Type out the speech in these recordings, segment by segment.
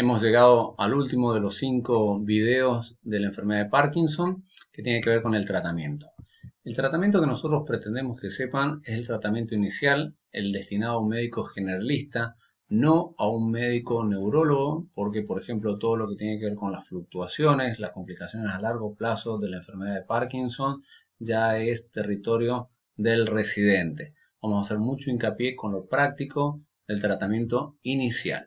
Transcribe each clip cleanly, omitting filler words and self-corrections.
Hemos llegado al último de los 5 videos de la enfermedad de Parkinson, que tiene que ver con el tratamiento. El tratamiento que nosotros pretendemos que sepan es el tratamiento inicial, el destinado a un médico generalista, no a un médico neurólogo, porque por ejemplo todo lo que tiene que ver con las fluctuaciones, las complicaciones a largo plazo de la enfermedad de Parkinson, ya es territorio del residente. Vamos a hacer mucho hincapié con lo práctico del tratamiento inicial.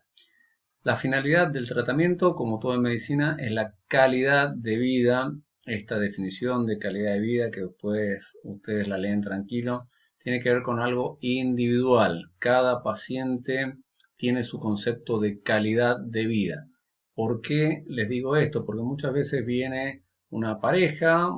La finalidad del tratamiento, como todo en medicina, es la calidad de vida. Esta definición de calidad de vida, que después ustedes la leen tranquilo, tiene que ver con algo individual. Cada paciente tiene su concepto de calidad de vida. ¿Por qué les digo esto? Porque muchas veces viene una pareja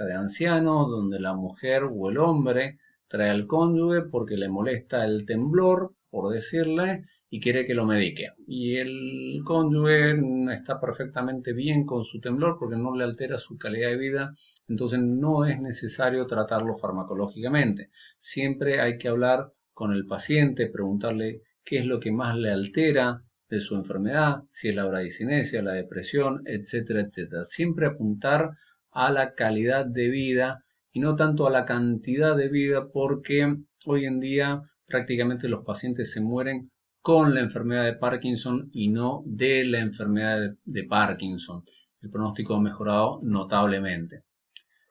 de ancianos, donde la mujer o el hombre trae al cónyuge porque le molesta el temblor, por decirle, y quiere que lo medique. Y el cónyuge está perfectamente bien con su temblor porque no le altera su calidad de vida, entonces no es necesario tratarlo farmacológicamente. Siempre hay que hablar con el paciente, preguntarle qué es lo que más le altera de su enfermedad, si es la bradicinesia, la depresión, etcétera, etcétera. Siempre apuntar a la calidad de vida y no tanto a la cantidad de vida, porque hoy en día prácticamente los pacientes se mueren con la enfermedad de Parkinson y no de la enfermedad de Parkinson. El pronóstico ha mejorado notablemente.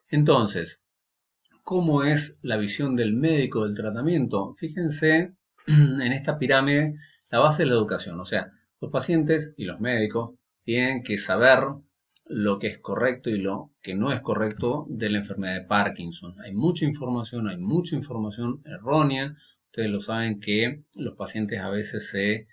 Entonces, ¿cómo es la visión del médico del tratamiento? Fíjense en esta pirámide, la base de la educación. O sea, los pacientes y los médicos tienen que saber lo que es correcto y lo que no es correcto de la enfermedad de Parkinson. Hay mucha información errónea. Ustedes lo saben que los pacientes a veces se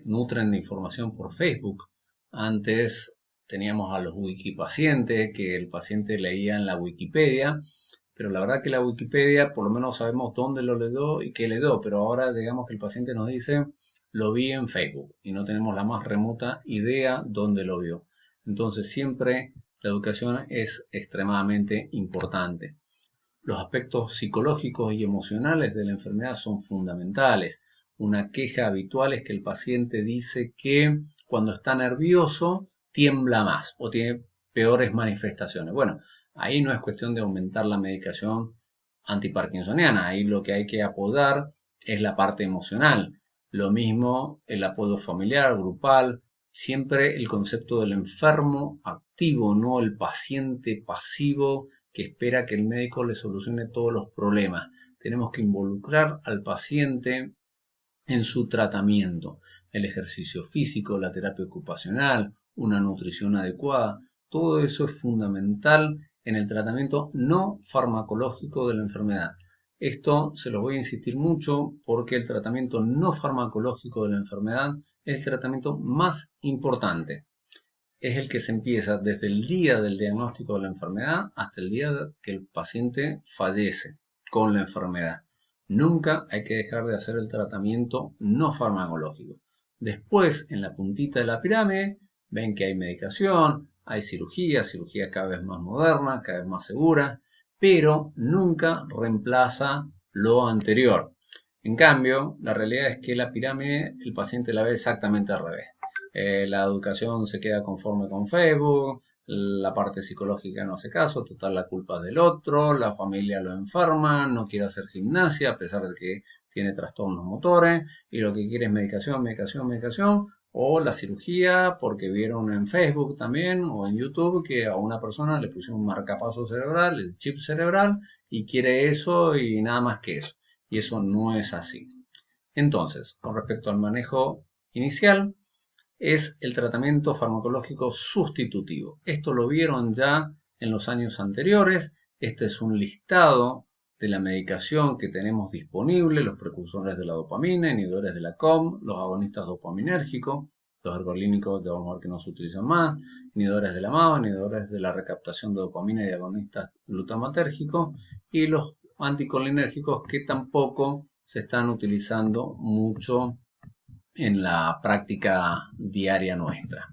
nutren de información por Facebook. Antes teníamos a los wikipacientes, que el paciente leía en la Wikipedia, pero la verdad que la Wikipedia por lo menos sabemos dónde lo leyó y qué leyó, pero ahora digamos que el paciente nos dice lo vi en Facebook y no tenemos la más remota idea dónde lo vio. Entonces siempre la educación es extremadamente importante. Los aspectos psicológicos y emocionales de la enfermedad son fundamentales. Una queja habitual es que el paciente dice que cuando está nervioso tiembla más o tiene peores manifestaciones. Bueno, ahí no es cuestión de aumentar la medicación antiparkinsoniana, ahí lo que hay que apoyar es la parte emocional. Lo mismo el apoyo familiar, grupal, siempre el concepto del enfermo activo, no el paciente pasivo que espera que el médico le solucione todos los problemas. Tenemos que involucrar al paciente en su tratamiento. El ejercicio físico, la terapia ocupacional, una nutrición adecuada, todo eso es fundamental en el tratamiento no farmacológico de la enfermedad. Esto se lo voy a insistir mucho porque el tratamiento no farmacológico de la enfermedad es el tratamiento más importante. Es el que se empieza desde el día del diagnóstico de la enfermedad hasta el día que el paciente fallece con la enfermedad. Nunca hay que dejar de hacer el tratamiento no farmacológico. Después, en la puntita de la pirámide, ven que hay medicación, hay cirugía cada vez más moderna, cada vez más segura, pero nunca reemplaza lo anterior. En cambio, la realidad es que la pirámide el paciente la ve exactamente al revés. La educación se queda conforme con Facebook, la parte psicológica no hace caso, total la culpa es del otro, la familia lo enferma, no quiere hacer gimnasia a pesar de que tiene trastornos motores y lo que quiere es medicación, medicación, medicación, o la cirugía porque vieron en Facebook también o en YouTube que a una persona le pusieron un marcapaso cerebral, el chip cerebral, y quiere eso y nada más que eso. Y eso no es así. Entonces, con respecto al manejo inicial, es el tratamiento farmacológico sustitutivo. Esto lo vieron ya en los años anteriores. Este es un listado de la medicación que tenemos disponible, los precursores de la dopamina, inhibidores de la COM, los agonistas dopaminérgicos, los ergolínicos ya vamos a ver que no se utilizan más, inhibidores de la MAO, inhibidores de la recaptación de dopamina y agonistas glutamatérgicos, y los anticolinérgicos que tampoco se están utilizando mucho en la práctica diaria nuestra.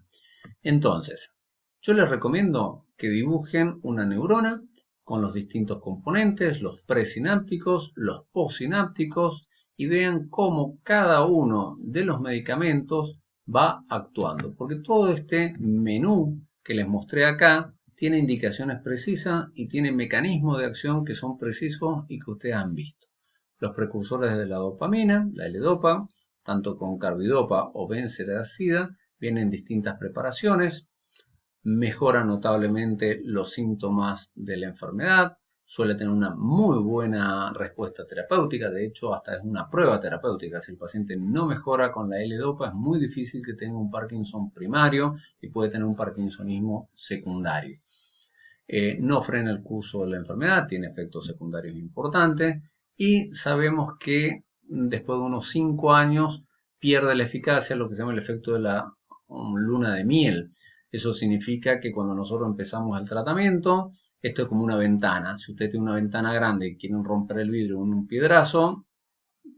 Entonces, yo les recomiendo que dibujen una neurona con los distintos componentes, los presinápticos, los postsinápticos, y vean cómo cada uno de los medicamentos va actuando. Porque todo este menú que les mostré acá tiene indicaciones precisas y tiene mecanismos de acción que son precisos y que ustedes han visto. Los precursores de la dopamina, la L-Dopa, tanto con carbidopa o benseracida, vienen en distintas preparaciones, mejora notablemente los síntomas de la enfermedad, suele tener una muy buena respuesta terapéutica, de hecho hasta es una prueba terapéutica. Si el paciente no mejora con la L-Dopa es muy difícil que tenga un Parkinson primario y puede tener un parkinsonismo secundario. No frena el curso de la enfermedad, tiene efectos secundarios importantes y sabemos que después de unos 5 años pierde la eficacia, lo que se llama el efecto de la luna de miel. Eso significa que cuando nosotros empezamos el tratamiento, esto es como una ventana. Si usted tiene una ventana grande y quieren romper el vidrio con un piedrazo,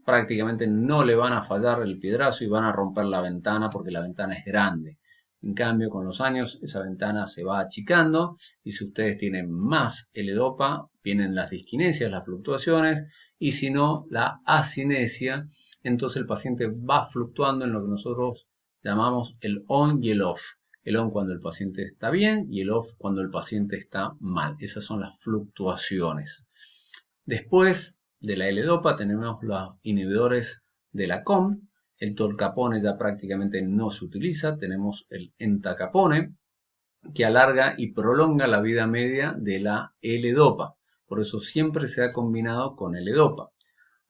prácticamente no le van a fallar el piedrazo y van a romper la ventana porque la ventana es grande. En cambio, con los años esa ventana se va achicando y si ustedes tienen más L-Dopa, vienen las disquinesias, las fluctuaciones, y si no, la acinesia, entonces el paciente va fluctuando en lo que nosotros llamamos el on y el off. El on cuando el paciente está bien y el off cuando el paciente está mal. Esas son las fluctuaciones. Después de la L-Dopa tenemos los inhibidores de la COM. El tolcapone ya prácticamente no se utiliza. Tenemos el entacapone, que alarga y prolonga la vida media de la L-Dopa. Por eso siempre se ha combinado con L-Dopa.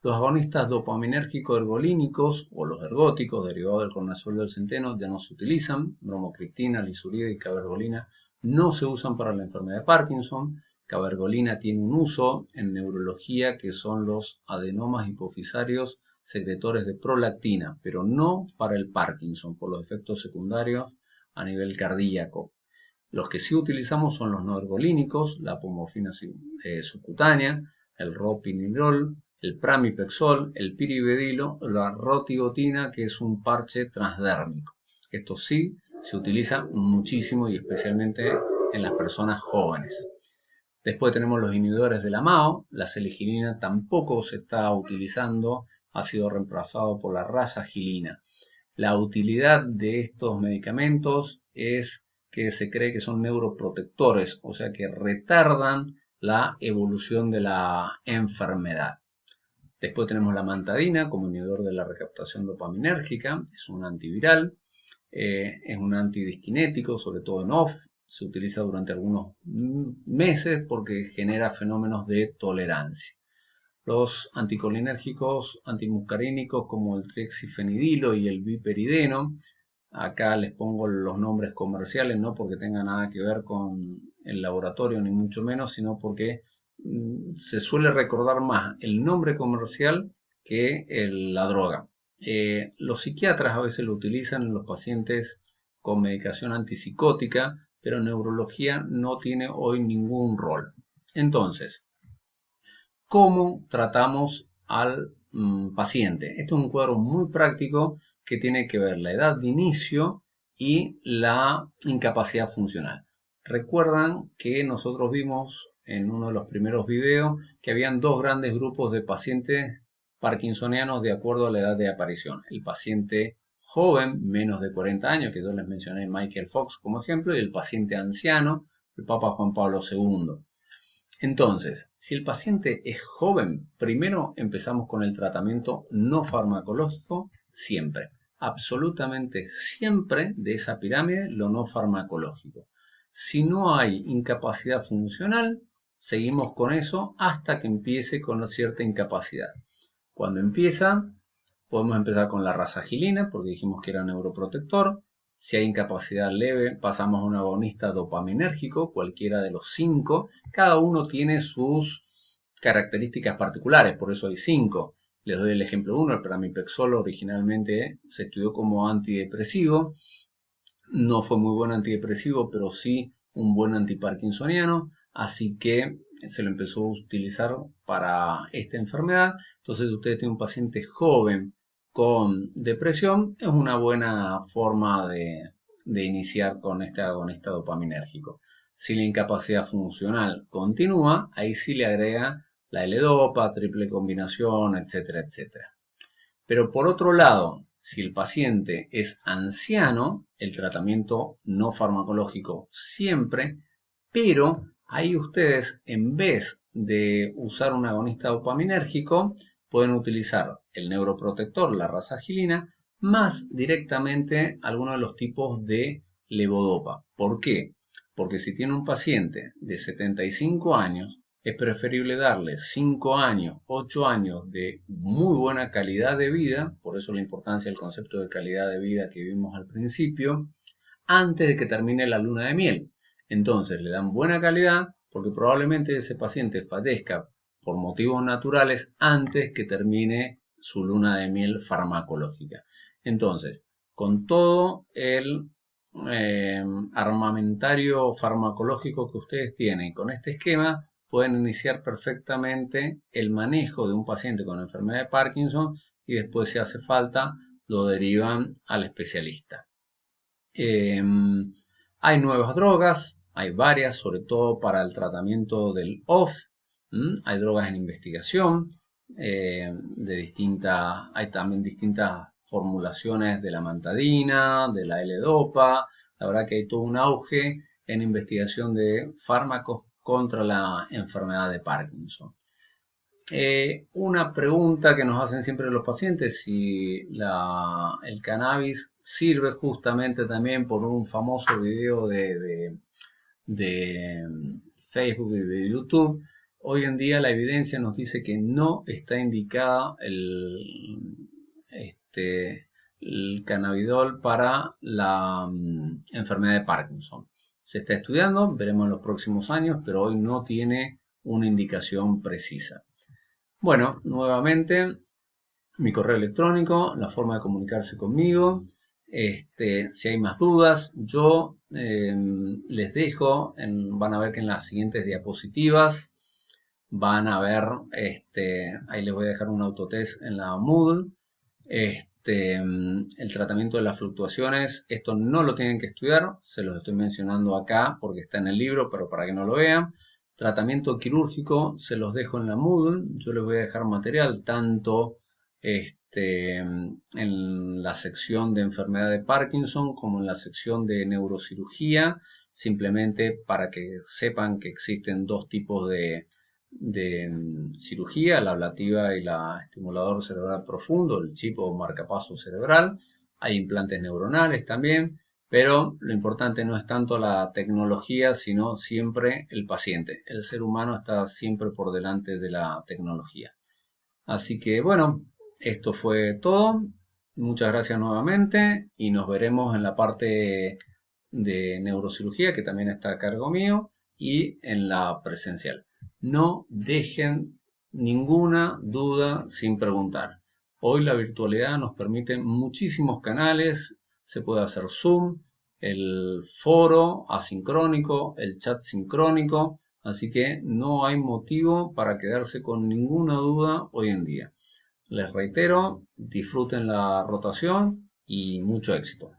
Los agonistas dopaminérgicos ergolínicos o los ergóticos derivados del cortisol del centeno ya no se utilizan. Bromocriptina, lisurida y cabergolina no se usan para la enfermedad de Parkinson. Cabergolina tiene un uso en neurología que son los adenomas hipofisarios secretores de prolactina, pero no para el Parkinson por los efectos secundarios a nivel cardíaco. Los que sí utilizamos son los no ergolínicos, la apomorfina subcutánea, el ropinirol, el pramipexol, el piribedilo, la rotigotina, que es un parche transdérmico. Esto sí se utiliza muchísimo y especialmente en las personas jóvenes. Después tenemos los inhibidores de la MAO, la seleginina tampoco se está utilizando, ha sido reemplazado por la rasagilina. La utilidad de estos medicamentos es que se cree que son neuroprotectores, o sea que retardan la evolución de la enfermedad. Después tenemos la mantadina como inhibidor de la recaptación dopaminérgica, es un antiviral, es un antidisquinético, sobre todo en OFF, se utiliza durante algunos meses porque genera fenómenos de tolerancia. Los anticolinérgicos antimuscarínicos como el trexifenidilo y el biperideno, acá les pongo los nombres comerciales, no porque tenga nada que ver con el laboratorio ni mucho menos, sino porque se suele recordar más el nombre comercial que la droga. Los psiquiatras a veces lo utilizan en los pacientes con medicación antipsicótica, pero en neurología no tiene hoy ningún rol. Entonces, ¿cómo tratamos al paciente? Esto es un cuadro muy práctico que tiene que ver la edad de inicio y la incapacidad funcional. Recuerdan que nosotros vimos en uno de los primeros videos que habían dos grandes grupos de pacientes parkinsonianos de acuerdo a la edad de aparición. El paciente joven, menos de 40 años, que yo les mencioné Michael Fox como ejemplo, y el paciente anciano, el Papa Juan Pablo II. Entonces, si el paciente es joven, primero empezamos con el tratamiento no farmacológico, siempre, absolutamente siempre de esa pirámide, lo no farmacológico. Si no hay incapacidad funcional, seguimos con eso hasta que empiece con una cierta incapacidad. Cuando empieza, podemos empezar con la rasagilina, porque dijimos que era neuroprotector. Si hay incapacidad leve, pasamos a un agonista dopaminérgico, cualquiera de los 5. Cada uno tiene sus características particulares, por eso hay 5. Les doy el ejemplo 1, el pramipexol originalmente se estudió como antidepresivo. No fue muy buen antidepresivo, pero sí un buen antiparkinsoniano, así que se lo empezó a utilizar para esta enfermedad. Entonces, si usted tiene un paciente joven con depresión, es una buena forma de iniciar con este agonista dopaminérgico. Si la incapacidad funcional continúa, ahí sí le agrega la L-Dopa, triple combinación, etcétera, etcétera. Pero por otro lado, Si el paciente es anciano, el tratamiento no farmacológico siempre, pero ahí ustedes, en vez de usar un agonista dopaminérgico, pueden utilizar el neuroprotector, la rasagilina, más directamente algunos de los tipos de levodopa. ¿Por qué? Porque si tiene un paciente de 75 años, es preferible darle 5 años, 8 años de muy buena calidad de vida, por eso la importancia del concepto de calidad de vida que vimos al principio, antes de que termine la luna de miel. Entonces le dan buena calidad porque probablemente ese paciente fallezca por motivos naturales antes que termine su luna de miel farmacológica. Entonces, con todo el armamentario farmacológico que ustedes tienen, con este esquema pueden iniciar perfectamente el manejo de un paciente con enfermedad de Parkinson y después, si hace falta, lo derivan al especialista. Hay nuevas drogas, hay varias, sobre todo para el tratamiento del OFF. Hay drogas en investigación, hay también distintas formulaciones de la mantadina, de la L-Dopa. La verdad que hay todo un auge en investigación de fármacos contra la enfermedad de Parkinson. Una pregunta que nos hacen siempre los pacientes, si el cannabis sirve justamente también por un famoso video de Facebook y de YouTube. Hoy en día la evidencia nos dice que no está indicada el cannabidol para la enfermedad de Parkinson. Se está estudiando, veremos en los próximos años, pero hoy no tiene una indicación precisa. Bueno, nuevamente mi correo electrónico, la forma de comunicarse conmigo. Si hay más dudas, yo les dejo, van a ver que en las siguientes diapositivas van a ver, ahí les voy a dejar un autotest en la Moodle. El tratamiento de las fluctuaciones, esto no lo tienen que estudiar, se los estoy mencionando acá porque está en el libro, pero para que no lo vean. Tratamiento quirúrgico se los dejo en la Moodle, yo les voy a dejar material tanto en la sección de enfermedad de Parkinson como en la sección de neurocirugía, simplemente para que sepan que existen dos tipos de cirugía, la ablativa y la estimulador cerebral profundo, el chip o marcapaso cerebral. Hay implantes neuronales también, pero lo importante no es tanto la tecnología, sino siempre el paciente. El ser humano está siempre por delante de la tecnología. Así que bueno, esto fue todo. Muchas gracias nuevamente y nos veremos en la parte de neurocirugía, que también está a cargo mío, y en la presencial. No dejen ninguna duda sin preguntar. Hoy la virtualidad nos permite muchísimos canales, se puede hacer Zoom, el foro asincrónico, el chat sincrónico, así que no hay motivo para quedarse con ninguna duda hoy en día. Les reitero, disfruten la rotación y mucho éxito.